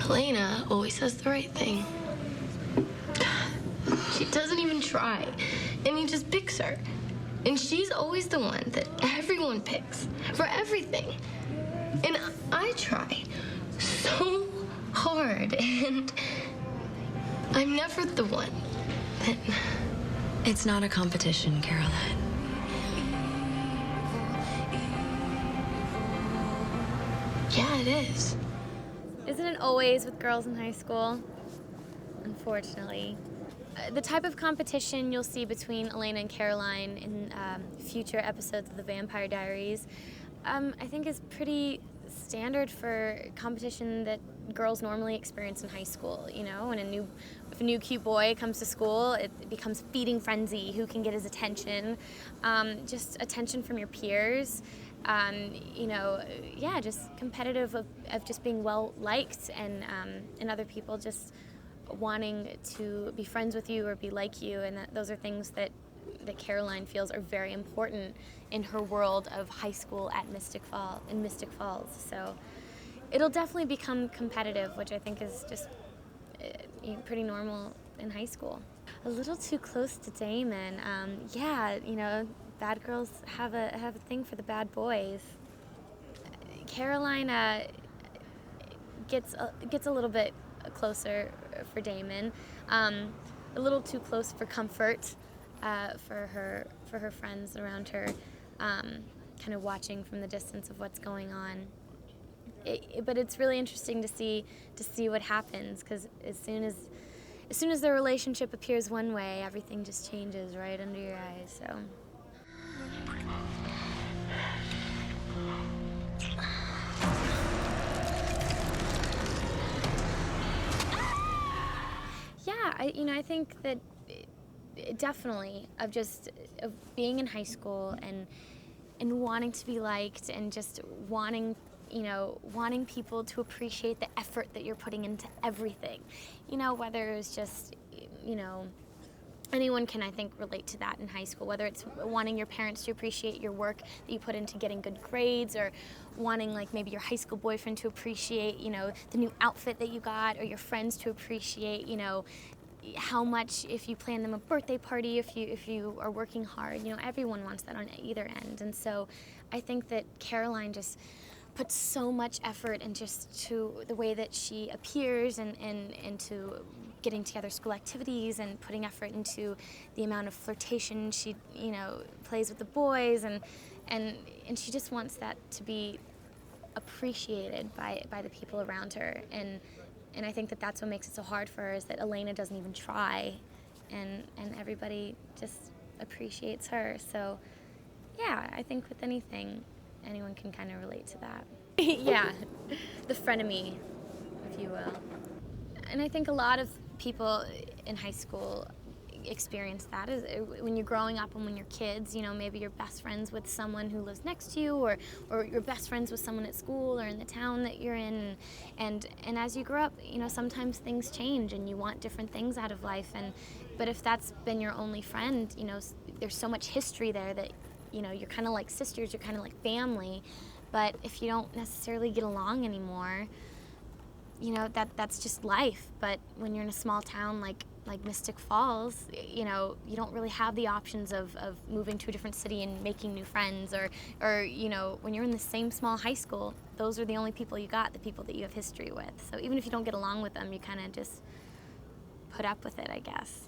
Elena always says the right thing. She doesn't even try, and he just picks her. And she's always the one that everyone picks for everything. And I try so hard, and I'm never the one that... It's not a competition, Caroline. Yeah, it is. Isn't it always with girls in high school? Unfortunately. The type of competition you'll see between Elena and Caroline in future episodes of the Vampire Diaries, I think is pretty standard for competition that girls normally experience in high school. You know, when if a new cute boy comes to school, it becomes feeding frenzy. Who can get his attention? Just attention from your peers. You know, yeah, just competitive of just being well liked, and other people just wanting to be friends with you or be like you, and those are things that Caroline feels are very important in her world of high school at Mystic Falls. So it'll definitely become competitive, which I think is just pretty normal in high school. A little too close to Damon. Yeah, you know, bad girls have a thing for the bad boys. Caroline gets a little bit closer for Damon, a little too close for comfort, for her friends around her, kind of watching from the distance of what's going on. But it's really interesting to see what happens, because as soon as their relationship appears one way, everything just changes right under your eyes. So. Yeah, I think that definitely of being in high school and wanting to be liked, and just wanting people to appreciate the effort that you're putting into everything. You know, whether it's just, anyone can, I think, relate to that in high school, whether it's wanting your parents to appreciate your work that you put into getting good grades, or wanting, like, maybe your high school boyfriend to appreciate, the new outfit that you got, or your friends to appreciate, how much, if you plan them a birthday party, if you are working hard, everyone wants that on either end. And so I think that Caroline just puts so much effort in just to the way that she appears, and into getting together school activities, and putting effort into the amount of flirtation she, plays with the boys, and she just wants that to be appreciated by the people around her. And I think that that's what makes it so hard for her, is that Elena doesn't even try, and everybody just appreciates her. So yeah, I think with anything, anyone can kind of relate to that. Yeah, the frenemy, if you will. And I think a lot of people in high school experience that, is when you're growing up and when you're kids, maybe you're best friends with someone who lives next to you, or you're best friends with someone at school or in the town that you're in, and as you grow up, sometimes things change and you want different things out of life, but if that's been your only friend, there's so much history there that you're kind of like sisters, you're kind of like family. But if you don't necessarily get along anymore, that's just life. But when you're in a small town like Mystic Falls, you don't really have the options of moving to a different city and making new friends, or when you're in the same small high school, those are the only people you got, the people that you have history with. So even if you don't get along with them, you kind of just put up with it, I guess.